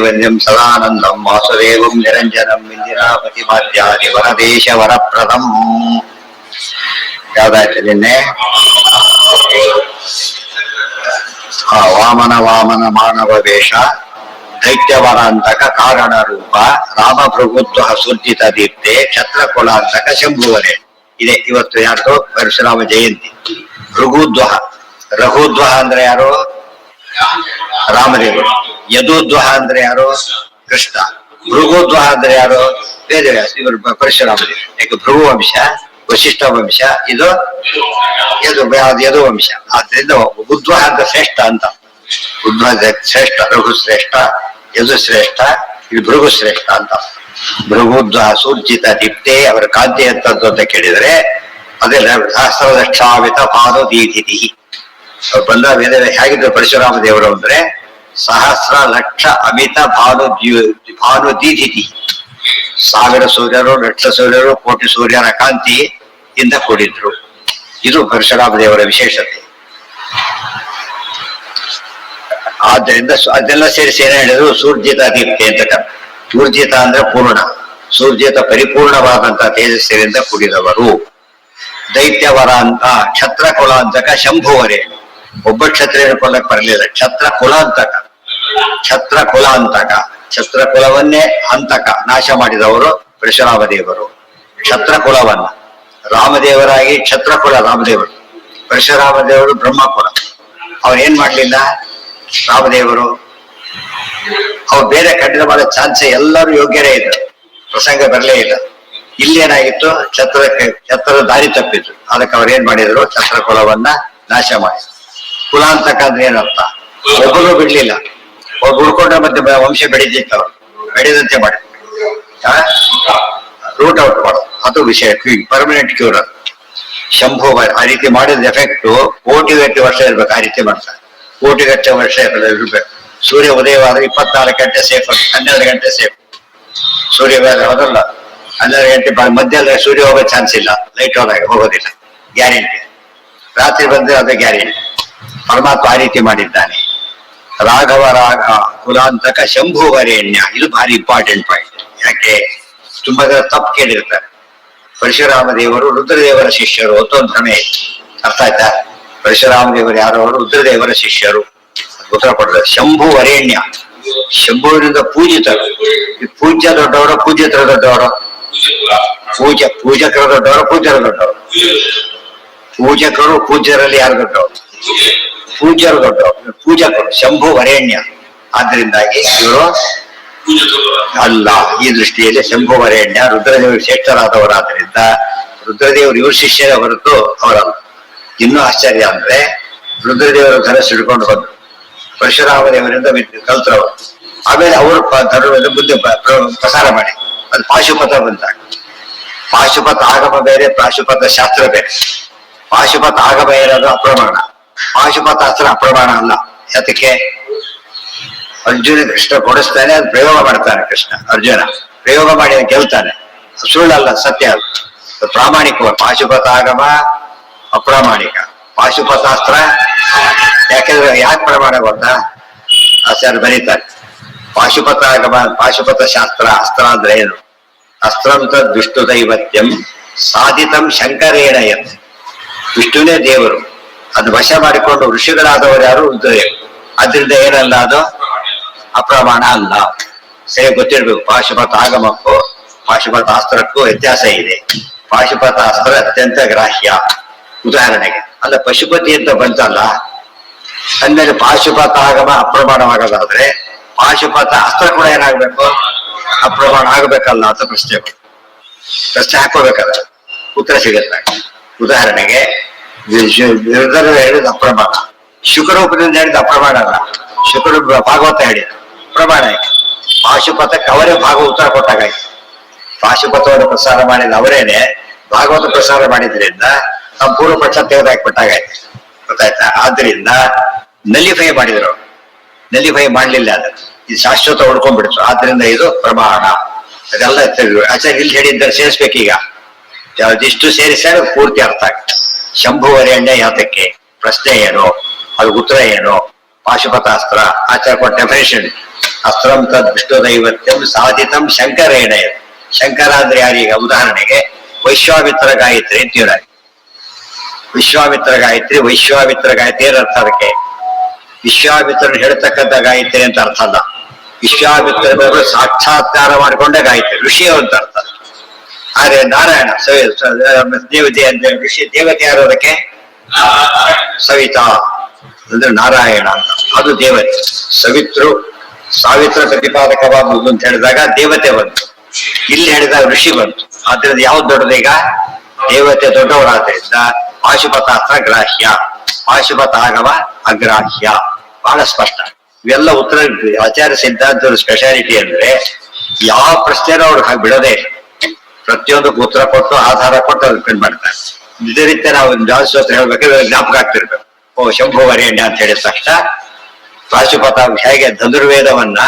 ವಂದ್ಯಂ ಸದಾನಂದಂ ವಾಸುದೇವಂ ನಿರಂಜನಂ ಇಂದಿರಾಪತಿ ಮಾಧ್ಯಾದಿ ವರದೇಶ ವರಪ್ರದಂ. ಯಾವ್ದಾಯ್ತು ನಿನ್ನೆ? ವಾಮನ ಮಾನವ ವೇಷ, ದೈತ್ಯವರಾಂತಕ ಕಾರಣ ರೂಪ, ರಾಮ ಭೃಗುದ್ವಹ ಸುರ್ಜಿತ ದೀಪ್ತೆ, ಛತ್ರಕುಲಾಂತಕ ಶಂಭುವರೆ. ಇದೆ ಇವತ್ತು ಯಾರ್ದು ಪರಶುರಾಮ ಜಯಂತಿ. ಭೃಗುದ್ವಹ, ರಘುದ್ವಹ ಅಂದ್ರೆ ಯಾರು? ರಾಮದೇವರು. ಯದುದ್ವಹ ಅಂದ್ರೆ ಯಾರು? ಕೃಷ್ಣ. ಭೃಗುದ್ವಹ ಅಂದ್ರೆ ಯಾರು? ವೇದವ್ಯಾಸ. ಇವರು ಪರಶುರಾಮದೇವರು. ಯಾಕೆ ಭೃಗು ವಂಶ, ವಶಿಷ್ಠ ವಂಶ, ಇದು ಯದು ವಂಶ. ಆದ್ರಿಂದ ಉದ್ವಹ ಅಂತ ಶ್ರೇಷ್ಠ ಅಂತ. ಉದ್ವಹ ಶ್ರೇಷ್ಠ, ರಘು ಶ್ರೇಷ್ಠ, ಯದು ಶ್ರೇಷ್ಠ, ಇದು ಭೃಗು ಶ್ರೇಷ್ಠ ಅಂತ. ಭೃಗುದ್ವಹ ಸೂರ್ಜಿತ ದೀಪ್ತೆ, ಅವರ ಕಾಂತಿ ಎಂತದ್ದು ಅಂತ ಕೇಳಿದ್ರೆ ಅದೇ ಸಹಸ್ರ ಲಕ್ಷಾವಿತ ಭಾನು ದೀಧಿತಿ. ಅವ್ರು ಬಂದ ವೇದ ಹೇಗಿದ್ರು ಪರಶುರಾಮ ದೇವರು ಅಂದ್ರೆ ಸಹಸ್ರ ಲಕ್ಷ ಅಮಿತ ಭಾನು ದೀಧಿತಿ. 1000 ಸೂರ್ಯರು, ಲಕ್ಷ ಸೂರ್ಯರು, ಕೋಟಿ ಸೂರ್ಯನ ಕಾಂತಿಯಿಂದ ಕೂಡಿದ್ರು. ಇದು ಪರಶುರಾಮ ದೇವರ ವಿಶೇಷತೆ. ಆದ್ದರಿಂದ ಅದೆಲ್ಲ ಸೇರಿಸಿ ಏನ ಹೇಳಿದ್ರು? ಸೂರ್ಜಿತ ದೀಪ್ತಿ ಅಂತ. ಸೂರ್ಜಿತ ಅಂದ್ರೆ ಪೂರ್ಣ, ಸೂರ್ಜಿತ ಪರಿಪೂರ್ಣವಾದಂತ ತೇಜಸ್ಸಿನಿಂದ ಕೂಡಿದವರು. ದೈತ್ಯವರ ಅಂತ ಛತ್ರ ಕುಲಾಂತಕ ಶಂಭುವರೆ. ಒಬ್ಬ ಕ್ಷತ್ರಿಯನ ಕೊಲ್ಲಕ್ಕೆ ಬರಲಿಲ್ಲ. ಛತ್ರ ಕುಲಾಂತಕ, ಛತ್ರ ಕುಲಾಂತಕ, ಛತ್ರ ಕುಲವನ್ನೇ ಹಂತಕ ನಾಶ ಮಾಡಿದವರು ಪರಶುರಾಮ ದೇವರು. ಕ್ಷತ್ರ ಕುಲವನ್ನ ರಾಮದೇವರಾಗಿ ಕ್ಷತ್ರ ಕುಲ ರಾಮದೇವರು, ಪರಶುರಾಮ ದೇವರು ಬ್ರಹ್ಮಕುಲ. ಅವ್ರು ಏನ್ ಮಾಡ್ಲಿಲ್ಲ ರಾಮದೇವರು? ಅವ್ರು ಬೇರೆ ಕಠಿಣ ಮಾಡೋ ಚಾನ್ಸ್, ಎಲ್ಲರೂ ಯೋಗ್ಯರೇ ಇದ್ರು, ಪ್ರಸಂಗ ಬರಲೇ ಇಲ್ಲ. ಇಲ್ಲೇನಾಗಿತ್ತು? ಛತ್ರದ ದಾರಿ ತಪ್ಪಿದ್ರು. ಅದಕ್ಕೆ ಅವ್ರು ಏನ್ ಮಾಡಿದ್ರು? ಛತ್ರ ಕುಲವನ್ನ ನಾಶ ಮಾಡಿದ್ರು. ಕುಲಾಂತಕ ಅಂದ್ರೆ ಏನರ್ಥ? ಒಬ್ಬರು ಬಿಡ್ಲಿಲ್ಲ. ಒಬ್ಬರು ಉಳ್ಕೊಂಡ್ರೆ ಮತ್ತೆ ವಂಶ ಬೆಳೀತಿತ್ತವ್ರು, ಬೆಳೆದಂತೆ ಮಾಡಿ ರೂಟ್ ಔಟ್ ಮಾಡೋದು. ಅದು ವಿಷಯ, ಪರ್ಮನೆಂಟ್ ಕ್ಯೂರ್. ಅದು ಶಂಭು ಆ ರೀತಿ ಮಾಡಿದ ಎಫೆಕ್ಟ್ ಕೋಟಿಗಟ್ಟೆ ವರ್ಷ ಇರ್ಬೇಕು. ಆ ರೀತಿ ಮಾಡ್ತಾರೆ, ಕೋಟಿಗಟ್ಟೆ ವರ್ಷ ಇರ್ಬೇಕು. ಸೂರ್ಯ ಉದಯವಾದ್ರೆ 24 ಗಂಟೆ ಸೇಫ್, 12 ಗಂಟೆ ಸೇಫ್. ಸೂರ್ಯ ಹೋದಲ್ಲ 12 ಗಂಟೆ ಮಧ್ಯ ಸೂರ್ಯ ಹೋಗೋ ಚಾನ್ಸ್ ಇಲ್ಲ. ಲೈಟ್ ಹೋಗೋದಿಲ್ಲ, ಗ್ಯಾರಂಟಿ. ರಾತ್ರಿ ಬಂದ್ರೆ ಅದು ಗ್ಯಾರಂಟಿ. ಪರಮಾತ್ಮ ಆ ರೀತಿ ಮಾಡಿದ್ದಾನೆ. ರಾಘವ ಕುಲಾಂತಕ ಶಂಭುವರೇಣ್ಯ, ಇದು ಭಾರಿ ಇಂಪಾರ್ಟೆಂಟ್ ಪಾಯಿಂಟ್. ಯಾಕೆ ತುಂಬಾ ಜನ ತಪ್ಪು ಕೇಳಿರ್ತಾರೆ. ಪರಶುರಾಮ ದೇವರು ರುದ್ರದೇವರ ಶಿಷ್ಯರು ಅಂತ ಒಂದು ಭ್ರಮೆ ಐತಿ. ಅರ್ಥ ಆಯ್ತಾ? ಪರಶುರಾಮ ದೇವರು ಯಾರು? ಅವರು ರುದ್ರದೇವರ ಶಿಷ್ಯರು. ಉತ್ತರ ಕೊಡ್ತಾರೆ. ಶಂಭುವರೇಣ್ಯ, ಶಂಭುವಿನಿಂದ ಪೂಜಿತರು. ಪೂಜ್ಯ ದೊಡ್ಡವರು, ಪೂಜ್ಯತರ ದೊಡ್ಡವರು. ಪೂಜಕರು ದೊಡ್ಡವರು, ಪೂಜ್ಯರ ದೊಡ್ಡವರು. ಪೂಜಕರು ಪೂಜ್ಯರಲ್ಲಿ ಯಾರು ದೊಡ್ಡವರು? ಪೂಜ್ಯರು ದೊಡ್ಡವರು, ಪೂಜಕರು. ಶಂಭು ವರೇಣ್ಯ. ಆದ್ರಿಂದಾಗಿ ಇವರು ಅಲ್ಲ. ಈ ದೃಷ್ಟಿಯಲ್ಲಿ ಶಂಭು ವರೇಣ್ಯ ರುದ್ರದೇವರು ಶ್ರೇಷ್ಠರಾದವರಾದ್ರಿಂದ ರುದ್ರದೇವರು ಇವ್ರ ಶಿಷ್ಯರೇ ಹೊರತು ಅವರಲ್ಲ. ಇನ್ನೂ ಆಶ್ಚರ್ಯ ಅಂದ್ರೆ ರುದ್ರದೇವರ ಧನಸ್ಸು ಹಿಡ್ಕೊಂಡು ಬಂದ್ರು, ಪರಶುರಾಮ ದೇವರಿಂದ ಕಲ್ತರವರು. ಆಮೇಲೆ ಅವರು ಧರ್ಮದ ಮುಂದೆ ಪ್ರಸಾರ ಮಾಡಿ ಅದು ಪಾಶುಪತ ಬಂದಾಗ. ಪಾಶುಪತ ಆಗಮ ಬೇರೆ, ಪಾಶುಪತ ಶಾಸ್ತ್ರ ಬೇರೆ. ಪಾಶುಪತ ಆಗಮ ಏನಾದ್ರು ಅಪ್ರಮಾಣ, ಪಾಶುಪತ ಅಸ್ತ್ರ ಅಪ್ರಮಾಣ ಅಲ್ಲ. ಯಾತಕ್ಕೆ? ಅರ್ಜುನ ಕೃಷ್ಣ ಕೊಡಿಸ್ತಾನೆ, ಅದು ಪ್ರಯೋಗ ಮಾಡ್ತಾನೆ. ಕೃಷ್ಣ ಅರ್ಜುನ ಪ್ರಯೋಗ ಮಾಡಿ ಗೆಲ್ತಾನೆ. ಸುಳ್ಳಲ್ಲ, ಸತ್ಯ ಅಲ್ಲ, ಪ್ರಾಮಾಣಿಕ. ಪಾಶುಪತ ಆಗಮ ಅಪ್ರಾಮಾಣಿಕ, ಪಾಶುಪತಾಸ್ತ್ರ. ಯಾಕೆಂದ್ರೆ ಯಾಕೆ ಪ್ರಮಾಣ ಗೊತ್ತಾ? ಆಚಾರ್ಯ ಬರೀತಾರೆ. ಪಾಶುಪತ ಆಗಮ, ಪಾಶುಪತ ಶಾಸ್ತ್ರ. ಅಸ್ತ್ರ ಅಂದ್ರೆ ಏನು? ಅಸ್ತ್ರಂ ತದ್ ವಿಷ್ಣು ದೈವತ್ಯಂ ಸಾಧಿತಂ ಶಂಕರೇಣ ಯತ್. ವಿಷ್ಣುನೇ ದೇವರು, ಅದು ವಶ ಮಾಡಿಕೊಂಡು ಋಷಿಗಳಾದವರು ಯಾರು? ರುದ್ರದೇವರು. ಅದರಿಂದ ಏನಲ್ಲ, ಅದು ಅಪ್ರಮಾಣ ಅಲ್ಲ. ಸರಿ ಗೊತ್ತಿರ್ಬೇಕು. ಪಾಶುಪತ ಆಗಮಕ್ಕೂ ಪಾಶುಪತ ಅಸ್ತ್ರಕ್ಕೂ ವ್ಯತ್ಯಾಸ ಇದೆ. ಪಾಶುಪತ ಅಸ್ತ್ರ ಅತ್ಯಂತ ಗ್ರಾಹ್ಯ. ಉದಾಹರಣೆಗೆ ಅಲ್ಲ, ಪಶುಪತಿ ಅಂತ ಬಂತಲ್ಲ, ಅಂದ್ಮೇಲೆ ಪಾಶುಪತ ಆಗಮ ಅಪ್ರಮಾಣವಾಗೋದಾದ್ರೆ ಪಾಶುಪತ ಅಸ್ತ್ರ ಕೂಡ ಏನಾಗ್ಬೇಕು? ಅಪ್ರಮಾಣ ಆಗ್ಬೇಕಲ್ಲ ಅಂತ ಪ್ರಶ್ನೆ ಹಾಕೋಬೇಕಲ್ಲ, ಉತ್ತರ ಸಿಗುತ್ತೆ. ಉದಾಹರಣೆಗೆ ಹೇಳಿದ ಅಪ್ರಮಾಣ, ಶುಕರೂಪದಿಂದ ಹೇಳಿದ ಅಪ್ರಮಾಣ ಅಲ್ಲ. ಶುಕರು ಭಾಗವತ ಹೇಳಿದ ಪ್ರಮಾಣ. ಪಾಶುಪತಕ್ಕೆ ಅವರೇ ಉತ್ತರ ಕೊಟ್ಟಾಗಾಯ್ತು. ಪಾಶುಪತವನ್ನು ಪ್ರಸಾರ ಮಾಡಿದ ಅವರೇನೆ ಭಾಗವತ ಪ್ರಸಾರ ಮಾಡಿದ್ರಿಂದ ನಮ್ಮ ಪೂರ್ವ ಪಕ್ಷ ತೆಗೆದಾಕ್ಬಿಟ್ಟಾಗಾಯ್ತು. ಗೊತ್ತಾಯ್ತಾ? ಆದ್ರಿಂದ ನಲಿಫೈ ಮಾಡಿದ್ರು, ನಲಿಫೈ ಮಾಡ್ಲಿಲ್ಲ. ಅದು ಇದು ಶಾಶ್ವತ ಉಳ್ಕೊಂಡ್ಬಿಡ್ತು. ಆದ್ರಿಂದ ಇದು ಪ್ರಮಾಣ. ಅದೆಲ್ಲ ಆಚಾರ್ಯ ಇಲ್ಲಿ ಹೇಳಿದ್ದರೆ ಸೇರಿಸ್ಬೇಕೀಗ. ಯಾವ್ದಿಷ್ಟು ಸೇರಿಸಿದ್ರೆ ಪೂರ್ತಿ ಅರ್ಥ ಆಗುತ್ತೆ. ಶಂಭುವರೇಣ್ಯ ಯಾತಕ್ಕೆ? ಪ್ರಶ್ನೆ ಏನು, ಅದು ಉತ್ತರ ಏನು? ಪಾಶುಪತಾಸ್ತ್ರ ಆಚಾರ ಕೊಟ್ಟ ಡೆಫಿನೇಷನ್ ಅಸ್ತ್ರಂ ತದ್ ವಿಷ್ಣು ದೈವತ್ಯಂ ಸಾಧಿತಂ ಶಂಕರೇಣ. ಶಂಕರ ಅಂದ್ರೆ ಯಾರೀಗ ಉದಾಹರಣೆಗೆ ವೈಶ್ವಾಮಿತ್ರ ಗಾಯತ್ರಿ ಅಂತೀರ. ವಿಶ್ವಾಮಿತ್ರ ಗಾಯತ್ರಿ ವೈಶ್ವಾಮಿತ್ರ ಗಾಯತ್ರಿ ಏನರ್ಥ ಅದಕ್ಕೆ? ವಿಶ್ವಾಮಿತ್ರನ ಹೇಳ್ತಕ್ಕಂಥ ಗಾಯತ್ರಿ ಅಂತ ಅರ್ಥ ಅಲ್ಲ. ವಿಶ್ವಾಮಿತ್ರ ಸಾಕ್ಷಾತ್ಕಾರ ಮಾಡಿಕೊಂಡ ಗಾಯತ್ರಿ ಋಷಿ ಅಂತ ಅರ್ಥ. ಆದ್ರೆ ನಾರಾಯಣ ದೇವತೆ ಅಂತ ಋಷಿ ದೇವತೆ ಯಾರು ಅದಕ್ಕೆ? ಸವಿತಾ ಅಂದ್ರೆ ನಾರಾಯಣ ಅಂತ, ಅದು ದೇವತೆ. ಸಾವಿತ್ರ ಪ್ರತಿಪಾದಕವಾಗುವುದು ಅಂತ ಹೇಳಿದಾಗ ದೇವತೆ ಬಂತು, ಇಲ್ಲಿ ಹೇಳಿದಾಗ ಋಷಿ ಬಂತು. ಆದ್ರಿಂದ ಯಾವ್ದು ದೊಡ್ಡದೀಗ? ದೇವತೆ ದೊಡ್ಡವರಾದ್ರಿಂದ ಪಾಶುಪತಾಸ್ತ್ರ ಗ್ರಾಹ್ಯ, ಪಾಶುಪತಾಗಮ ಅಗ್ರಾಹ್ಯ. ಬಹಳ ಸ್ಪಷ್ಟ. ಇವೆಲ್ಲ ಉತ್ತರ ಆಚಾರ್ಯ ಸಿದ್ಧಾಂತದ ಸ್ಪೆಷಾಲಿಟಿ ಅಂದ್ರೆ ಯಾವ ಪ್ರಶ್ನೆನೂ ಅವ್ರು ಹಾಗೆ ಬಿಡೋದೇ ಇಲ್ಲ. ಪ್ರತಿಯೊಂದಕ್ಕೂ ಉತ್ತರ ಕೊಟ್ಟು ಆಧಾರ ಕೊಟ್ಟು ಅದಕ್ಕೆ ಮಾಡ್ತಾರೆ. ಇದೇ ರೀತಿ ನಾವು ಜಾಸ್ತಿ ಹೇಳ್ಬೇಕಾದ್ರೆ ಜ್ಞಾಪಕ ಆಗ್ತಿರ್ಬೇಕು. ಓ ಶಂಭು ವರೇಣ್ಯ ಅಂತ ಹೇಳಿದ ತಕ್ಷಣ ಪಾಶುಪತ ಹೇಗೆ ಧನುರ್ವೇದವನ್ನ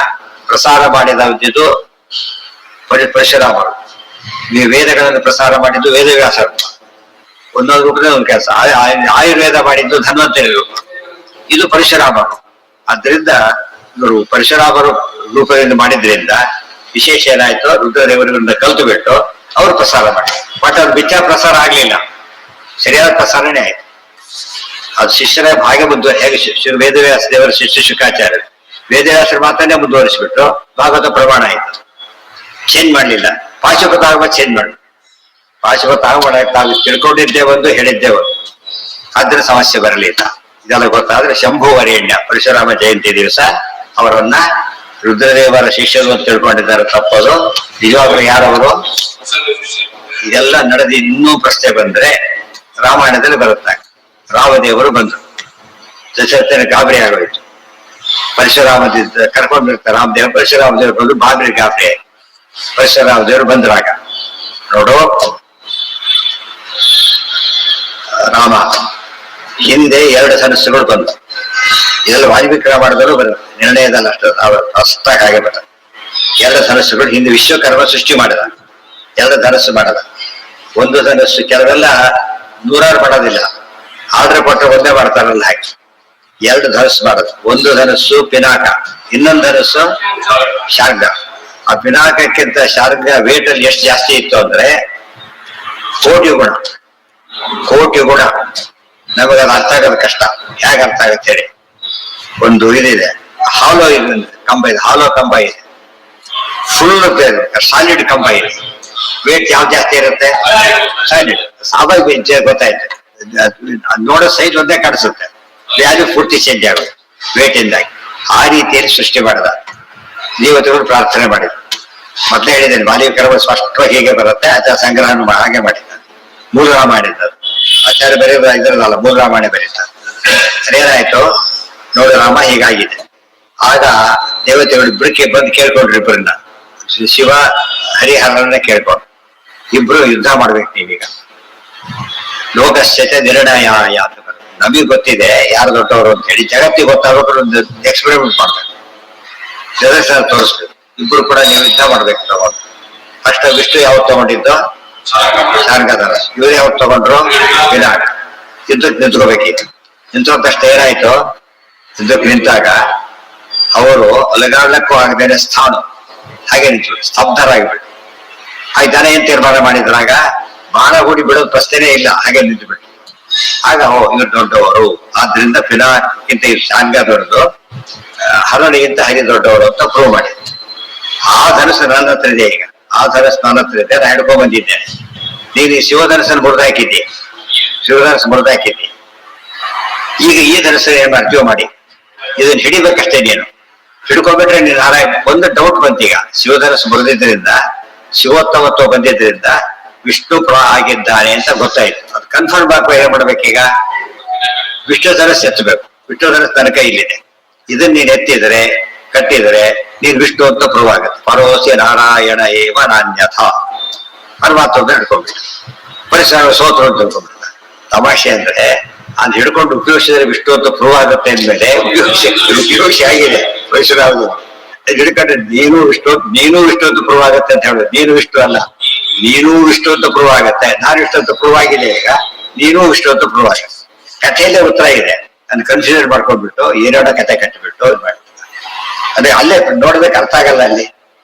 ಪ್ರಸಾರ ಮಾಡಿದ್ದು ಪರಶುರಾಮರು, ನೀವು ವೇದಗಳನ್ನು ಪ್ರಸಾರ ಮಾಡಿದ್ದು ವೇದವ್ಯಾಸರು. ಒಂದೊಂದು ರೂಪದಲ್ಲಿ ಒಂದು ಕೆಲಸ. ಆಯುರ್ವೇದ ಮಾಡಿದ್ದು ಧನ್ವಂತರಿ ರೂಪ, ಇದು ಪರಶುರಾಮರು. ಆದ್ರಿಂದ ಇವರು ಪರಶುರಾಮರು ರೂಪದಿಂದ ಮಾಡಿದ್ರಿಂದ ವಿಶೇಷ ಏನಾಯ್ತು, ರುದ್ರದೇವರಿಂದ ಕಲ್ತು ಬಿಟ್ಟು ಅವರು ಪ್ರಸಾರ ಮಾಡಿ. ಬಟ್ ಅವ್ರು ಬಿಚ್ಚ ಪ್ರಸಾರ ಆಗ್ಲಿಲ್ಲ, ಸರಿಯಾದ ಪ್ರಸಾರನೇ ಆಯ್ತು. ಅದು ಶಿಷ್ಯರ ಹಾಗೆ ಹೇಗೆ ವೇದವ್ಯಾಸ ದೇವರ ಶಿಷ್ಯ ಶುಕಾಚಾರ್ಯ ವೇದವ್ಯಾಸರ ಮಾತನ್ನೇ ಮುಂದುವರಿಸ್ಬಿಟ್ಟು ಭಾಗವತ ಪ್ರಮಾಣ ಆಯ್ತು. ಚೇಂಜ್ ಮಾಡ್ಲಿಲ್ಲ. ಪಾಶುಪತ ಆಗಮ ಚೇಂಜ್ ಮಾಡಿ. ಪಾಶುಪತ ಆಗಮ ತಾವು ತಿಳ್ಕೊಂಡಿದ್ದೇ ಒಂದು, ಹೇಳಿದ್ದೇ ಒಂದು, ಆದ್ರೆ ಸಮಸ್ಯೆ ಬರಲಿಲ್ಲ. ಇದೆಲ್ಲ ಗೊತ್ತಾದ್ರೆ ಶಂಭು ವರೇಣ್ಯ ಪರಶುರಾಮ ಜಯಂತಿ ದಿವಸ ಅವರನ್ನ ರುದ್ರದೇವರ ಶಿಷ್ಯರು ಅಂತ ತಿಳ್ಕೊಂಡಿದ್ದಾರೆ. ತಪ್ಪದು. ನಿಜವಾಗ್ಲೂ ಯಾರವರು? ಇದೆಲ್ಲ ನಡೆದು ಇನ್ನೂ ಪ್ರಶ್ನೆ ಬಂದ್ರೆ ರಾಮಾಯಣದಲ್ಲಿ ಬರುತ್ತೆ. ರಾಮದೇವರು ಬಂದರು, ದಶರಥನ ಗಾಬರಿ ಆಗೋಯ್ತು. ಪರಶುರಾಮದಿಂದ ಕರ್ಕೊಂಡಿರ್ತಾರೆ ರಾಮದೇವ. ಪರಶುರಾಮದೇವರು ಬಂದು ಬಾಬರಿ ಗಾಬರಿ. ಪರಶುರಾಮದೇವರು ಬಂದ್ರಾಗ ನೋಡು ರಾಮ ಹಿಂದೆ 2 ಧನಸ್ಸುಗಳು ಬಂದು, ಇದೆಲ್ಲ ವಾಲ್ಮೀಕಿ ರಾಮಾಯಣದಲ್ಲೂ ಬರುತ್ತೆ, ನಿರ್ಣಯದಲ್ಲಿ ಅಷ್ಟು ಅಷ್ಟಾಗಿ ಹಾಗೆ ಬರ್ತದೆ. 2 ಧನಸ್ಸುಗಳು ಹಿಂದೆ ವಿಶ್ವಕರ್ಮ ಸೃಷ್ಟಿ ಮಾಡಿದ. 2 ಧನಸ್ಸು ಮಾಡದ. ಒಂದು ಧನಸ್ಸು ಕೆಲವೆಲ್ಲ 100 ಮಾಡೋದಿಲ್ಲ, ಆರ್ಡರ್ ಕೊಟ್ಟರೆ ಒಂದೇ ಮಾಡ್ತಾರಲ್ಲ ಹಾಗೆ 2 ಧನಸ್ಸು ಮಾಡೋದು. ಒಂದು ಧನಸ್ಸು ಪಿನಾಕ, ಇನ್ನೊಂದು ಧನಸ್ಸು ಶಾರ್ಗ. ಆ ಪಿನಾಕಕ್ಕಿಂತ ಶಾರ್ಗ ವೇಟ್ ಅಲ್ಲಿ ಎಷ್ಟು ಜಾಸ್ತಿ ಇತ್ತು ಅಂದ್ರೆ ಕೋಟಿ ಗುಣ. ನಮಗೆ ಅದು ಅರ್ಥ ಆಗೋದು ಕಷ್ಟ. ಹೇಗೆ ಅರ್ಥ ಆಗುತ್ತೆ ಹೇಳಿ? ಒಂದು ಇದಿದೆ, ಹಾಲೋ ಕಂಬ ಇದೆ, ಹಾಲೋ ಕಂಬ ಇದೆ, ಫುಲ್ ಸಾಲಿಡ್ ಕಂಬ ಇದೆ. ವೇಟ್ ಯಾವ್ದು ಜಾಸ್ತಿ ಇರುತ್ತೆ? ಸಾಲಿಡ್. ಸ್ವಾಭಾವಿಕ ಗೊತ್ತಾಯ್ತು. ನೋಡೋ ಸೈಜ್ ಒಂದೇ ಕಾಣಿಸುತ್ತೆ, ವ್ಯಾಲ್ಯೂ ಪೂರ್ತಿ ಚೇಂಜ್ ಆಗುತ್ತೆ ವೇಟ್ ಇಂದಾಗಿ. ಆ ರೀತಿಯಲ್ಲಿ ಸೃಷ್ಟಿ ಮಾಡಿದ. ದೇವತೆಗಳು ಪ್ರಾರ್ಥನೆ ಮಾಡಿದ್ರು. ಮೊದಲೇ ಹೇಳಿದ್ದೇನೆ, ವಾಲ್ಮೀಕಿ ಸ್ಪಷ್ಟವಾಗಿ ಹೇಗೆ ಬರುತ್ತೆ, ಆಚಾರ ಸಂಗ್ರಹಣ ಹಾಗೆ ಮಾಡಿದ್ದಾರೆ. ಮೂಲ ರಾಮಾಯಣ ಆಚಾರ್ಯ ಬರೆಯೋದು ಇದ್ರಲ್ಲ, ಮೂಲ ರಾಮಾಯಣ ಬರೀತಾರೆ. ಏನಾಯ್ತು ನೋಡು, ರಾಮ ಹೀಗಾಗಿದೆ. ಆಗ ದೇವತೆಗಳು ಇಬ್ಬರಿಗೆ ಬಂದು ಕೇಳ್ಕೊಂಡ್ರು, ಇಬ್ಬರನ್ನ, ಶಿವ ಹರಿಹರನ್ನ ಕೇಳ್ಕೊಂಡು, ಇಬ್ರು ಯುದ್ಧ ಮಾಡ್ಬೇಕು ನೀವೀಗ. ಲೋಕಶ್ಚ ನಿರ್ಣಯ ಅಂತ ಬರುತ್ತೆ. ನಮಗೆ ಗೊತ್ತಿದೆ ಯಾರು ದೊಡ್ಡವರು ಅಂತ ಹೇಳಿ, ಜಗತ್ತಿಗೆ ಗೊತ್ತಾಗಬೇಕು. ಒಂದು ಎಕ್ಸ್ಪೆರಿಮೆಂಟ್ ಮಾಡ್ಬೇಕು, ಜಗತ್ತ ತೋರಿಸ್ಬೇಕು. ಇಬ್ರು ಕೂಡ ನೀವು ಯುದ್ಧ ಮಾಡ್ಬೇಕು ತಗೊಂಡು. ಅಷ್ಟ ವಿಷ್ಣು ಯಾವತ್ತು ತಗೊಂಡಿದ್ದು? ಶಾರ್ಗಧರ. ಇವ್ರು ಯಾವತ್ತು ತಗೊಂಡ್ರು? ವಿರಾಟ್. ಯುದ್ಧಕ್ಕೆ ನಿಂತ್ಕೋಬೇಕೀಗ. ನಿಂತ್ಕೊಂಡಷ್ಟು ಏನಾಯ್ತು, ಯುದ್ಧಕ್ಕೆ ನಿಂತಾಗ ಅವರು ಅಲಗಾಡ್ಲಕ್ಕೂ ಆಗದೇನೆ ಸ್ಥಾನ ಹಾಗೆ ನಿಂತು ಸ್ತಬ್ಧರಾಗಿಬಿಟ್ಟು. ಜನ ಏನ್ ತೀರ್ಮಾನ ಮಾಡಿದ್ರಾಗ, ಬಾಣ ಹೂಡಿ ಬಿಡೋದು ಪ್ರಶ್ನೆನೇ ಇಲ್ಲ, ಹಾಗೆ ನಿಂತು ಬಿಟ್ಟು. ಆಗ ಇವ್ರು ದೊಡ್ಡವರು, ಆದ್ರಿಂದ ಪಿನಾಕ್ಕಿಂತ ಇವ್ರು ಶಾರ್ಗ ದೊಡ್ಡದು, ಹರಣಿಗಿಂತ ಹರಿ ದೊಡ್ಡವರು ಅಂತ ಪ್ರೂವ್ ಮಾಡಿ. ಆ ಧನಸ್ಸು ನನ್ನ ಹತ್ರ ಇದೆ. ಈಗ ಆ ಧನಸ್ಸು ನನ್ನ ಹತ್ರ ಇದೆ, ನಾನು ಹಿಡ್ಕೊಂಡ್ ಬಂದಿದ್ದೇನೆ. ನೀನು ಈ ಶಿವಧನಸ್ಸನ್ನು ಮುರಿದಾಕಿದ್ದಿ, ಶಿವಧನಸ್ಸು ಮುರಿದಾಕಿದ್ದಿ. ಈಗ ಈ ಧನಸ್ಸು ಏನ್ ಮಾಡ್ತೀವೋ ಮಾಡಿ, ಇದನ್ನ ಹಿಡಿಬೇಕಷ್ಟೇ. ನೀನು ಹಿಡ್ಕೊಂಡ್ಬಿಟ್ರೆ ನೀನು ನಾರಾಯಣ. ಒಂದು ಡೌಟ್ ಬಂತೀಗ, ಶಿವಧನಸ್ಸು ಮುರಿದಿದ್ರಿಂದ, ಶಿವೋತ್ತಮತ್ವ ಬಂದಿದ್ರಿಂದ ವಿಷ್ಣು ಆಗಿದ್ದಾನೆ ಅಂತ ಗೊತ್ತಾಯ್ತು. ಅದು ಕನ್ಫರ್ಮ್ ಆಗುವ ಏನ್ ಮಾಡ್ಬೇಕೀಗ? ವಿಷ್ಣು ಧನಸ್ಸು ಎತ್ತಬೇಕು. ವಿಷ್ಣು ಧನಸ್ಸು ತನ್ನ ಕೈಲಿದೆ. ಇದನ್ನ ನೀನ್ ಎತ್ತಿದ್ರೆ, ಕಟ್ಟಿದ್ರೆ ನೀನ್ ವಿಷ್ಣು ಅಂತ ಪ್ರೂವ್ ಆಗುತ್ತೆ. ಪರೋಸ್ಯ ನಾರಾಯಣ ಏವ ನಾನ್ಯಥ. ಪರಮಾತ್ಮ ಹಿಡ್ಕೊಂಡ್ಬಿಟ್ಟು ಪರಿಸರ ಸೋತರು ಅಂತ ತಿಳ್ಕೊಂಡ್ಬಿಟ್ಟ. ತಮಾಷೆ ಅಂದ್ರೆ ಅದ್ ಹಿಡ್ಕೊಂಡು ಉಪಯೋಗಿಸಿದ್ರೆ ವಿಷ್ಣು ಅಂತ ಪ್ರೂವ್ ಆಗುತ್ತೆ ಅಂದ್ಮೇಲೆ ಉಪಯೋಗಿಸಿ ಆಗಿದೆ ಪರಶುರಾಮ. ಹಿಡ್ಕೊಂಡ್ರೆ ನೀನು ವಿಷ್ಣು ಅಂತ ಪ್ರೂವ್ ಆಗುತ್ತೆ ಅಂತ ಹೇಳುದು. ನೀನು ವಿಷ್ಣು ಅಲ್ಲ, ನೀನೂ ವಿಷ್ಣು ಅಂತ ಪ್ರೂವ್ ಆಗತ್ತೆ. ನಾನು ವಿಷ್ಣು ಅಂತ ಪ್ರೂವ್ ಆಗಿದೆ. ಈಗ ನೀನೂ ವಿಷ್ಣು ಅಂತ ಪ್ರೂವ್ ಆಗುತ್ತೆ. ಕಥೆಯಲ್ಲೇ ಉತ್ತರ ಇದೆ. ಅದನ್ನ ಕನ್ಸಿಡರ್ ಮಾಡ್ಕೊಂಡ್ಬಿಟ್ಟು ಏನೇನೋ ಕಥೆ ಕಟ್ಟಿಬಿಟ್ಟು ಇದು ಮಾಡ್ತಾರೆ. ಅದೇ ಅಲ್ಲೇ ನೋಡ್ಬೇಕು, ಅರ್ಥ ಆಗಲ್ಲ ಅಲ್ಲಿ.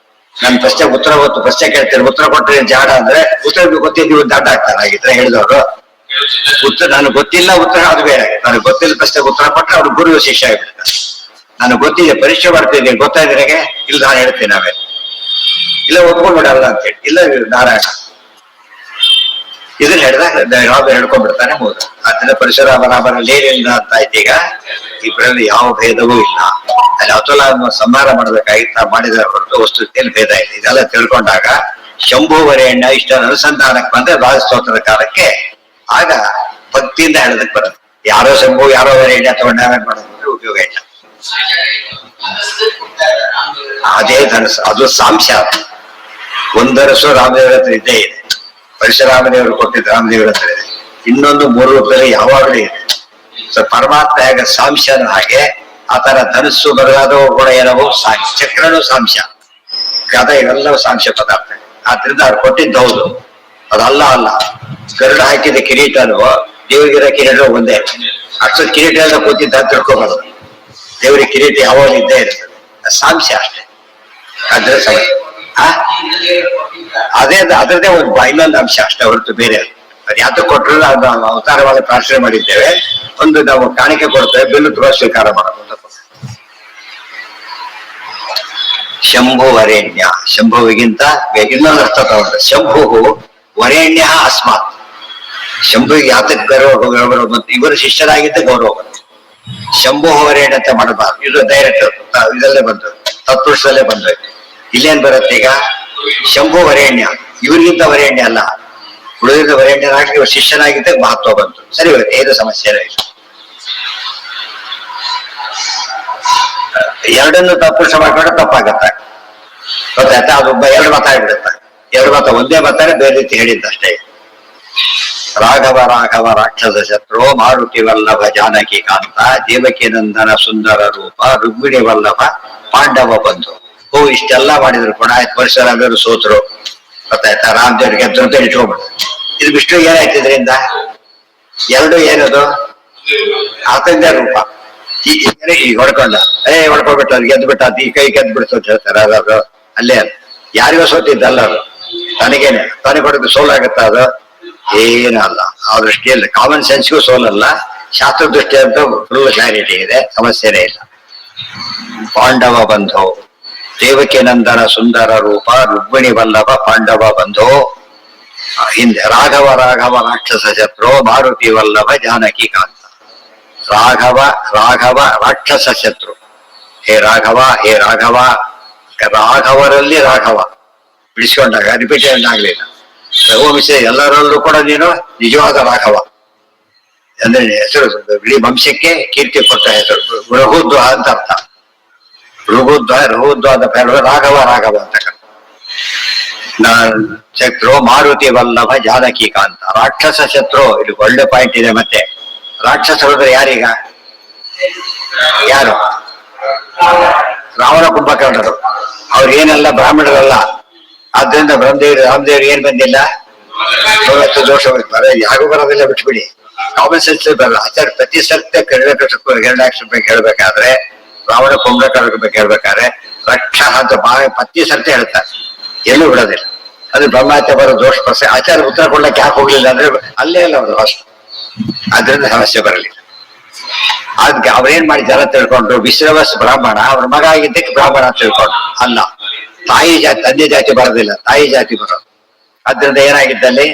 ನನ್ ಪ್ರಶ್ನೆ ಉತ್ತರ ಗೊತ್ತು, ಪ್ರಶ್ನೆ ಕೇಳ್ತೀನಿ, ಉತ್ತರ ಕೊಟ್ಟರೆ ಜಾಡ ಅಂದ್ರೆ ಉತ್ತರ ಗೊತ್ತಿದ್ದೀವಿ ದಾಟ ಆಗ್ತಾರೆ. ಹಾಗಿದ್ರೆ ಹೇಳಿದವರು ಉತ್ತರ ನನಗೆ ಗೊತ್ತಿಲ್ಲ ಉತ್ತರ ಅದು ಬೇರೆ. ನನಗೆ ಗೊತ್ತಿಲ್ಲ ಪ್ರಶ್ನೆ ಉತ್ತರ ಕೊಟ್ಟರೆ ಅವ್ರು ಗುರು ಶಿಷ್ಯ ಆಗಿಬಿಡ್ತಾರೆ. ನನಗೆ ಗೊತ್ತಿದೆ, ಪರೀಕ್ಷೆ ಮಾಡ್ತಿದ್ದೀನಿ, ಗೊತ್ತಾಯ್ದಿನಗೆ ಇಲ್ಲ ನಾನು ಹೇಳ್ತೀನಿ ಆಮೇಲೆ, ಇಲ್ಲ ಒಪ್ಕೊಂಡ್ಬಿಡಲ್ಲ ಅಂತೇಳಿ, ಇಲ್ಲ ನಾರಾಯಣ ಇದನ್ನ ಹೇಳಿದಾಗ ರಾಮ ಹೇಳ್ಕೊಂಡ್ಬಿಡ್ತಾನೆ ಹೋದ. ಅದನ್ನ ಪರಶುರಾಮ ರಾಮನಲ್ಲಿ ಏನಿಲ್ಲ ಅಂತ ಆಯ್ತು. ಈಗ ಇಬ್ಬರಲ್ಲಿ ಯಾವ ಭೇದವೂ ಇಲ್ಲ. ಅಲ್ಲಿ ಅತುಲ ಸಂಹಾರ ಮಾಡಬೇಕಾಗಿತ್ತ ಮಾಡಿದ ಹೊರತು ವಸ್ತುತೇನು ಭೇದ ಇಲ್ಲ. ಇದೆಲ್ಲ ತಿಳ್ಕೊಂಡಾಗ ಶಂಭುವರೇಣ್ಯ ಇಷ್ಟ ಅನುಸಂಧಾನಕ್ಕೆ ಬಂದ್ರೆ ರಾಜಸ್ತೋತ್ರದ ಕಾಲಕ್ಕೆ ಆಗ ಭಕ್ತಿಯಿಂದ ಹೇಳೋದಕ್ಕೆ ಬರುತ್ತೆ. ಯಾರೋ ಶಂಭು ಯಾರೋ ವರೇಣ್ಯ ತಗೊಂಡಾಗ ಮಾಡೋದ್ರೆ ಉಪಯೋಗ ಇಲ್ಲ. ಅದೇ ಧನಸ್ಸು, ಅದು ಸಾಂಶ. ಒಂದರಸು ರಾಮದೇವರ ಹತ್ರ ಇದ್ದೇ ಇದೆ. ಪರಶುರಾಮದೇವರು ಕೊಟ್ಟಿದ್ದ ರಾಮದೇವರ ಹತ್ರ ಇದೆ. ಇನ್ನೊಂದು 3 ರೂಪದಲ್ಲಿ ಯಾವಾಗಲೂ ಇದೆ. ಪರಮಾತ್ಮ ಹೇಗ ಸಾಂಶನ ಹಾಗೆ ಆತರ ಧನಸ್ಸು ಬರಗಾದವು ಕೂಡ ಏನವು ಚಕ್ರನು ಸಾಂಶ, ಗದ ಇವೆಲ್ಲವೂ ಸಾಂಶ ಪದಾರ್ಥ. ಆದ್ರಿಂದ ಅವ್ರು ಕೊಟ್ಟಿದ್ದು ಹೌದು, ಅದಲ್ಲ ಅಲ್ಲ. ಗರುಡ ಹಾಕಿದ ಕಿರೀಟನು ದೇವರಿಗಿರೋ ಕಿರೀಟ ಒಂದೇ. ಅಷ್ಟೊಂದು ಕಿರೀಟ ಎಲ್ಲ ಕೂತಿದ್ದ ತಿಳ್ಕೊಬಾರ್ದು. ದೇವರಿಗೆ ಕಿರೀಟ ಯಾವಾಗ ಇದ್ದೇ ಇರ್ತದೆ, ಸಾಂಶ ಅಷ್ಟೇ. ಅದ್ರ ಸಮಯ ಅದ್ರದ್ದೇ ಒಂದು ಇನ್ನೊಂದು ಅಂಶ ಅಷ್ಟೇ ಹೊರತು ಬೇರೆ. ಅದು ಯಾವ್ದು ಕೊಟ್ಟರು ನಾವು ಅವತಾರವಾಗಿ ಪ್ರಾರ್ಥನೆ ಮಾಡಿದ್ದೇವೆ. ಒಂದು ನಾವು ಕಾಣಿಕೆ ಕೊಡ್ತೇವೆ, ಬಿಲ್ಲು ತುಂಬ ಸ್ವೀಕಾರ ಮಾಡೋದು. ಶಂಭು ವರೇಣ್ಯ, ಶಂಭುವಿಗಿಂತ ಇನ್ನೊಂದು ಅರ್ಥ ತಗೊಂಡ್ರೆ ಶಂಭು ವರೇಣ್ಯ ಅಸ್ಮಾತ್. ಶಂಭುವಿಗೆ ಯಾತಕ್ಕೆ ಗೌರವ ಬಂತು, ಇವರು ಶಿಷ್ಯರಾಗಿದ್ದ ಗೌರವ ಬಂತು. ಶಂಭು ವರೇಣ್ಯ ಅಂತ ಮಾಡಬಾರ್ದು. ಇದು ಡೈರೆಕ್ಟ್ ಇದಲ್ಲೇ ಬಂತು, ತತ್ಪುರುಷದಲ್ಲೇ ಬಂದು. ಇಲ್ಲೇನ್ ಬರುತ್ತೆ ಈಗ, ಶಂಭು ವರೇಣ್ಯ, ಇವರಿಗಿಂತ ವರೇಣ್ಯ ಅಲ್ಲ, ಉಳಿದ ವರೇಣ್ಯರಾಗಿ ಇವರು ಶಿಷ್ಯನಾಗಿದ್ದ ಮಹತ್ವ ಬಂತು. ಸರಿ ಹೋಗುತ್ತೆ, ಏನು ಸಮಸ್ಯೆ ಇಲ್ಲ. ಎರಡನ್ನು ತಪ್ಪುರುಷ ಮಾಡ್ಕೊಂಡ್ರೆ ತಪ್ಪಾಗತ್ತೆ, ಗೊತ್ತಾಯ್ತಾ? ಅದೊಬ್ಬ 2 ಮಾತಾಡ್ಬಿಡುತ್ತೆ. 2 ಮಾತ ಒಂದೇ ಮಾತಾಡಿ ಬೇರೆ ರೀತಿ ಹೇಳಿದ್ದಷ್ಟೇ. ರಾಘವ ರಾಘವ ರಾಕ್ಷಸ ಶತ್ರು ಮಾರುತಿ ವಲ್ಲಭ ಜಾನಕಿ ಕಾಂತ ದೇವಕಿ ನಂದನ ಸುಂದರ ರೂಪ ರುಕ್ಮಿಣಿ ವಲ್ಲಭ ಪಾಂಡವ ಬಂಧು. ಇಷ್ಟೆಲ್ಲ ಮಾಡಿದ್ರು ಕೂಡ ಆಯ್ತು, ಪರಶುರಾಮರು ಸೋತರು, ಗೊತ್ತಾಯ್ತಾ? ರಾಮದೇವ್ರಿಗೆ ಗೆದ್ರು ಅಂತ ಇಟ್ಕೊಂಡ್ಬಿಡ್ತು. ಇದು ವಿಷ್ಣು ಏನಾಯ್ತು ಇದರಿಂದ? 2 ಏನದು ಆತಂದ ರೂಪ. ಈಗ ಹೊಡ್ಕೊಂಡ ಹೊಡ್ಕೊಂಡ್ಬಿಟ್ಟು ಅದು ಗೆದ್ದು ಬಿಟ್ಟ, ಈ ಕೈ ಗೆದ್ದು ಬಿಡ್ತು ಅಂತ ಹೇಳ್ತಾರೆ. ಅದು ಅಲ್ಲೇ ಅಲ್ಲ, ಯಾರಿಗೋ ಸೋತಿದ್ದಲ್ಲ ಅದು, ತನಗೇನೆ ತನಗೆ ಹೊಡೆದು ಸೋಲಾಗತ್ತ ಅದು? ಏನಲ್ಲ. ಆ ದೃಷ್ಟಿಯಲ್ಲಿ ಕಾಮನ್ ಸೆನ್ಸ್ಗೂ ಸೋಲಲ್ಲ, ಶಾಸ್ತ್ರ ದೃಷ್ಟಿ ಅಂತ ಫುಲ್ ಕ್ಲಾರಿಟಿ ಇದೆ, ಸಮಸ್ಯೆನೇ ಇಲ್ಲ. ಪಾಂಡವ ಬಂಧು ದೇವಕಿ ನಂದನ ಸುಂದರ ರೂಪ ರುಕ್ಮಿಣಿ ವಲ್ಲಭ ಪಾಂಡವ ಬಂಧು. ಹಿಂದೆ ರಾಘವ ರಾಘವ ರಾಕ್ಷಸ ಶತ್ರು ಮಾರುತಿ ವಲ್ಲಭ ಜಾನಕಿ ಕಾಂತ. ರಾಘವ ರಾಘವ ರಾಕ್ಷಸ ಶತ್ರು. ಹೇ ರಾಘವ, ಹೇ ರಾಘವ, ರಾಘವರಲ್ಲಿ ರಾಘವ ಬಿಡಿಸ್ಕೊಂಡಾಗ ರಿಪೀಟೆಡ್ ಆಗ್ಲಿಲ್ಲ. ರಘುವಂಶ ಎಲ್ಲರಲ್ಲೂ ಕೂಡ ನೀನು ನಿಜವಾದ ರಾಘವ ಅಂದ್ರೆ ಹೆಸರು, ಇಡೀ ವಂಶಕ್ಕೆ ಕೀರ್ತಿ ಕೊಟ್ಟ ಹೆಸರು. ರಘುದ್ವ ಅಂತ ಅರ್ಥ. ರಘುದ್ವ ಅಂತ ರಾಘವ ರಾಘವ ಅಂತ ಶತ್ರು ಮಾರುತಿ ವಲ್ಲಭ ಜಾನಕಿ ಕಾಂತ. ರಾಕ್ಷಸ ಶತ್ರು, ಇದು ಒಳ್ಳೆ ಪಾಯಿಂಟ್ ಇದೆ. ಮತ್ತೆ ರಾಕ್ಷಸ ಹೋದ್ರೆ ಯಾರೀಗ? ಯಾರು? ರಾವಣ ಕುಂಭಕರ್ಣರು. ಅವ್ರು ಏನೆಲ್ಲ ಬ್ರಾಹ್ಮಣರಲ್ಲ. ಆದ್ರಿಂದ ರಾಮದೇವ್ರು ಏನ್ ಬಂದಿಲ್ಲ, ದೋಷ ಯಾರು ಬರೋದಿಲ್ಲ, ಬಿಟ್ಬಿಡಿ. ಕಾಮನ್ ಸೆನ್ಸ್ ಬರಲ್ಲ. ಆಚಾರ್ಯ ಪ್ರತಿ ಸತ್ಯ ಗರುಡಾಕ್ಷ ಬಗ್ಗೆ ಹೇಳ್ಬೇಕಾದ್ರೆ, ರಾವಣ ಕುಂಭಕರ್ಣರ ಬಗ್ಗೆ ಹೇಳ್ಬೇಕಾದ್ರೆ ರಕ್ಷ ಅಂತ ಪ್ರತಿ ಸತ್ಯ ಹೇಳ್ತಾರೆ, ಎಲ್ಲೂ ಬಿಡೋದಿಲ್ಲ. ಅದು ಬ್ರಹ್ಮಹತ್ಯೆ ಬರೋ ದೋಷ ಪ್ರಶ್ನೆ. ಆಚಾರ್ಯ ಉತ್ತರ ಕೊಡ್ಲಕ್ಕೆ ಯಾಕೆ ಹೋಗ್ಲಿಲ್ಲ ಅಂದ್ರೆ ಅಲ್ಲೇ ಇಲ್ಲ ಅವರು ಅಷ್ಟು, ಅದ್ರಿಂದ ಸಮಸ್ಯೆ ಬರಲಿಲ್ಲ. ಅದಕ್ಕೆ ಅವ್ರೇನ್ ಮಾಡಿ ಜನ ತಿಳ್ಕೊಂಡ್ರು, ವಿಶ್ರವಸ್ ಬ್ರಾಹ್ಮಣ, ಅವ್ರ ಮಗ ಆಗಿದ್ದಕ್ಕೆ ಬ್ರಾಹ್ಮಣ ಅಂತ ತಿಳ್ಕೊಂಡ್ರು. ಅಲ್ಲ, ತಾಯಿ ಜಾತಿ, ತಂದೆ ಜಾತಿ ಬರೋದಿಲ್ಲ, ತಾಯಿ ಜಾತಿ ಬರೋದು. ಅದ್ರಿಂದ ಏನಾಗಿದ್ದಲ್ಲಿ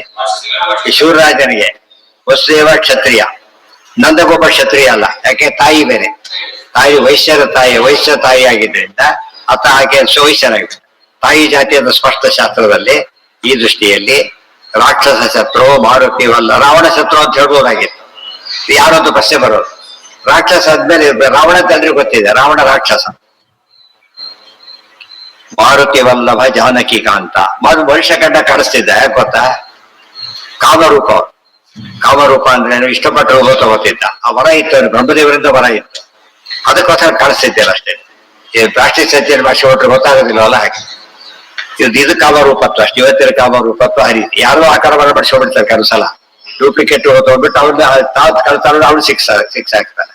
ಶಿವರಾಜನಿಗೆ ವಸುದೇವ ಕ್ಷತ್ರಿಯ, ನಂದಗೋಪ ಕ್ಷತ್ರಿಯ ಅಲ್ಲ. ಯಾಕೆ? ತಾಯಿ ಬೇರೆ. ತಾಯಿ ವೈಶ್ಯ ತಾಯಿ ಆಗಿದ್ರಿಂದ ಆತ ಆಕೆ ವೈಶ್ಯನಾಗಿದೆ. ತಾಯಿ ಜಾತಿ ಅಂತ ಸ್ಪಷ್ಟ ಶಾಸ್ತ್ರದಲ್ಲಿ. ಈ ದೃಷ್ಟಿಯಲ್ಲಿ ರಾಕ್ಷಸ ಶತ್ರು ಮಾರುತಿ ವಲ್ಲ, ರಾವಣ ಶತ್ರು ಅಂತ ಹೇಳ್ಬೋದಾಗಿತ್ತು. ಯಾರೊಂದು ಪ್ರಶ್ನೆ ಬರೋದು, ರಾಕ್ಷಸ ಆದ್ಮೇಲೆ ರಾವಣ ಅಂತ ಎಲ್ರಿಗೂ ಗೊತ್ತಿದೆ, ರಾವಣ ರಾಕ್ಷಸ. ಮಾರುತಿ ವಲ್ಲಭ ಜಾನಕಿ ಕಾಂತ, ಮನುಷ್ಯ ಕಂಡ ಕಾಣಿಸ್ತಿದ್ದ. ಯಾಕೆ ಗೊತ್ತಾ? ಕಾಮರೂಪ. ಕಾಮರೂಪ ಅಂದ್ರೆ ಇಷ್ಟಪಟ್ಟು ಹೋಗೋ ತಗೋತಿದ್ದ. ಆ ವರ ಇತ್ತು, ಬ್ರಹ್ಮದೇವರಿಂದ ವರ ಇತ್ತು, ಅದಕ್ಕೋಸ್ಕರ ಕಾಣಿಸ್ತಿದ್ದೇನೆ ಅಷ್ಟೇ. ಈ ಪ್ಲಾಸ್ಟಿಕ್ ಸರ್ಜರಿ ಮಾಡಿಸಿ ಹೊಟ್ರೆ ಗೊತ್ತಾಗೋದಿಲ್ಲವಲ್ಲ, ಹಾಗೆ ಇದು ಕಾಮರೂಪತ್ವ ಅಷ್ಟೇ. ಇವತ್ತಿನ ಕಾಮರೂಪತ್ವ ಆ ರೀತಿ. ಯಾರೋ ಆಕಾರವನ್ನು ಬಡಿಸ್ಕೊಂಡ್ಬಿಡ್ತಾರೆ ಕೆಲಸಲ, ಡೂಪ್ಲಿಕೇಟ್ ತಗೊಂಡ್ಬಿಟ್ಟು ಅವ್ರನ್ನ ತಾವ್ ಕಳ್ತಾರ, ಅವ್ರು ಸಿಕ್ಸ್ ಹಾಕ್ತಾರೆ.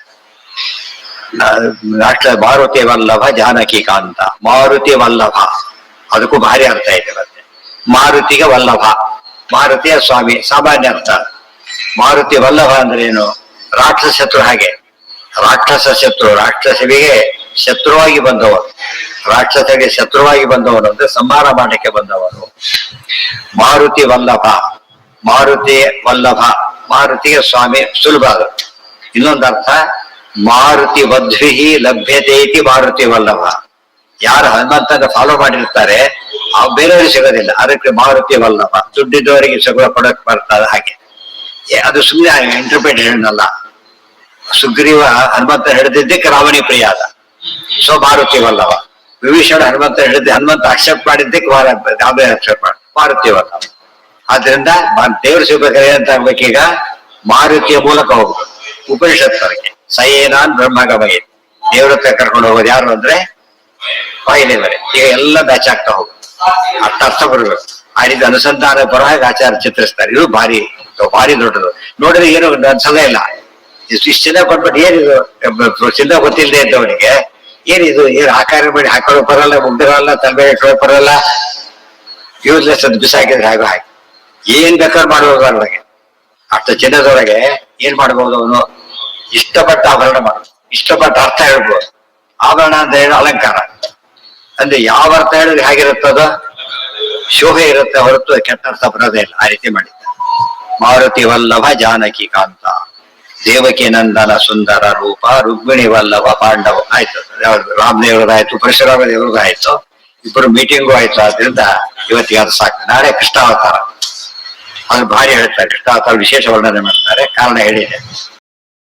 ರಾಷ್ಟ್ರ ಮಾರುತಿ ವಲ್ಲಭ ಜಾನಕಿ ಕಾಂತ. ಮಾರುತಿ ವಲ್ಲಭ ಅದಕ್ಕೂ ಭಾರಿ ಅರ್ಥ ಇದೆ ಮತ್ತೆ. ಮಾರುತಿಗೆ ವಲ್ಲಭ, ಮಾರುತಿಯ ಸ್ವಾಮಿ ಸಾಮಾನ್ಯ ಅರ್ಥ. ಮಾರುತಿ ವಲ್ಲಭ ಅಂದ್ರೆ ಏನು? ರಾಕ್ಷಸ ಶತ್ರು. ಹಾಗೆ ರಾಕ್ಷಸ ಶತ್ರು, ರಾಕ್ಷಸವಿಗೆ ಶತ್ರುವಾಗಿ ಬಂದವರು, ರಾಕ್ಷಸರಿಗೆ ಶತ್ರುವಾಗಿ ಬಂದವರು ಅಂದ್ರೆ ಸಂಹಾರ ಮಾಡಕ್ಕೆ ಬಂದವರು. ಮಾರುತಿ ವಲ್ಲಭ, ಮಾರುತಿ ವಲ್ಲಭ, ಮಾರುತಿಗೆ ಸ್ವಾಮಿ ಸುಲಭ. ಅದು ಇನ್ನೊಂದು ಅರ್ಥ, ಮಾರುತಿ ವಧ್ವಿಹಿ ಲಭ್ಯತೆ ಇತಿ ಮಾರುತಿ ವಲ್ಲಭ. ಯಾರು ಹನುಮಂತನ ಫಾಲೋ ಮಾಡಿರ್ತಾರೆ ಬೇರೆಯವ್ರಿಗೆ ಸಿಗೋದಿಲ್ಲ, ಅದಕ್ಕೆ ಮಾರುತಿ ವಲ್ಲಭ. ದುಡ್ಡಿದ್ದವರಿಗೆ ಸಿಗೋ ಕೊಡಕ್ ಬರ್ತಾರೆ. ಹಾಗೆ ಅದು ಸುಮ್ಮನೆ ಇಂಟರ್ಪ್ರಿಟೇಷನ್ ಅಲ್ಲ. ಸುಗ್ರೀವ ಹನುಮಂತ ಹಿಡಿದಿದ್ದಕ್ಕೆ ರಾವಣಿ ಪ್ರಿಯ ಆದ, ಸೊ ಮಾರುತಿ ವಲ್ಲಭ. ವಿಭೀಷಣ ಹನುಮಂತ ಹಿಡಿದ, ಹನುಮಂತ ಅಕ್ಸೆಪ್ಟ್ ಮಾಡಿದ್ದಕ್ಕೆ ಅಕ್ಸೆಪ್ಟ್ ಮಾಡಿ ಮಾರುತಿ ವಲ್ಲಭ. ಆದ್ರಿಂದ ದೇವ್ರ ಸಿಗ್ಬೇಕಾದ್ರೆ ಏನಂತ ಆಗ್ಬೇಕೀಗ? ಮಾರುತಿಯ ಮೂಲಕ ಹೋಗ್ಬೇಕು. ಉಪನಿಷತ್ವರಿಗೆ ಸಯೇನಾನ್ ಬ್ರಹ್ಮಗಮಯ, ದೇವ್ರ ಹತ್ರ ಕರ್ಕೊಂಡು ಹೋಗೋದು ಯಾರು ಅಂದ್ರೆ ವಾಯುದೇವರೇ. ಈಗ ಎಲ್ಲ ಬ್ಯಾಚ್ ಆಗ್ತಾ ಹೋಗುದು, ಅರ್ಥ ಬರ್ಬೇಕು. ಆ ರೀತಿ ಅನುಸಂಧಾನ ಪರವಾಗಿ ಆಚಾರ ಚಿತ್ರಿಸ್ತಾರೆ. ಇದು ಭಾರಿ ಭಾರಿ ದೊಡ್ಡದು. ನೋಡಿದ್ರೆ ಏನು ಅನ್ಸೋದೇ ಇಲ್ಲ. ಇಷ್ಟು ಚಿನ್ನ ಕೊಟ್ಬಿಟ್ಟು ಏನಿದು ಚಿನ್ನ ಗೊತ್ತಿಲ್ಲದೆ ಇದ್ದವನಿಗೆ ಏನಿದು, ಏನು ಆಕಾರ ಮಾಡಿ ಹಾಕೊಳ್ಳೋ ಬರಲ್ಲ, ಮುಗ್ದಿರಲ್ಲ, ತಲೆ ಇಟ್ಕೊಳ್ಳೋ ಬರಲ್ಲ, ಯೂಸ್ಲೆಸ್ ಅಂತ ಬಿಸಾಕಿದ್ರೆ ಹಾಗೆ ಹಾಗೆ ಏನ್ ಬೇಕಾದ್ರೂ ಮಾಡ್ಬೋದು ಅದ್ರೊಳಗೆ. ಅಷ್ಟು ಚಿನ್ನದೊಳಗೆ ಏನ್ ಮಾಡ್ಬೋದು ಅವನು? ಇಷ್ಟಪಟ್ಟ ಆಭರಣ ಮಾಡೋದು, ಇಷ್ಟಪಟ್ಟ ಅರ್ಥ ಹೇಳ್ಬೋದು. ಆಭರಣ ಅಂತ ಹೇಳಿ ಅಲಂಕಾರ ಅಂದ್ರೆ ಯಾವ ಅರ್ಥ ಹೇಳಿದ್ರೆ ಹೇಗಿರುತ್ತದ? ಶೋಭೆ ಇರುತ್ತೆ ಹೊರತು ಕೆಟ್ಟ ಅರ್ಥ ಬರೋದೇ ಇಲ್ಲ. ಆ ರೀತಿ ಮಾಡಿದ್ದ. ಮಾರುತಿ ವಲ್ಲಭ ಜಾನಕಿ ಕಾಂತ, ದೇವಕಿ ನಂದನ ಸುಂದರ ರೂಪ, ರುಕ್ಮಿಣಿ ವಲ್ಲಭ ಪಾಂಡವ. ಆಯ್ತು, ರಾಮದೇವ್ರದಾಯ್ತು, ಪರಶುರಾಮ ದೇವ್ರದ್ದು ಆಯ್ತು, ಇಬ್ಬರು ಮೀಟಿಂಗು ಆಯ್ತು. ಆದ್ರಿಂದ ಇವತ್ತಿಗೆ ಅದು ಸಾಕು. ನಾಳೆ ಕೃಷ್ಣಾವತಾರ, ಅದು ಭಾರಿ ಹೇಳ್ತಾರೆ. ಕೃಷ್ಣಾವತಾರ ವಿಶೇಷ ವರ್ಣನೆ ಮಾಡ್ತಾರೆ, ಕಾರಣ ಹೇಳಿದೆ.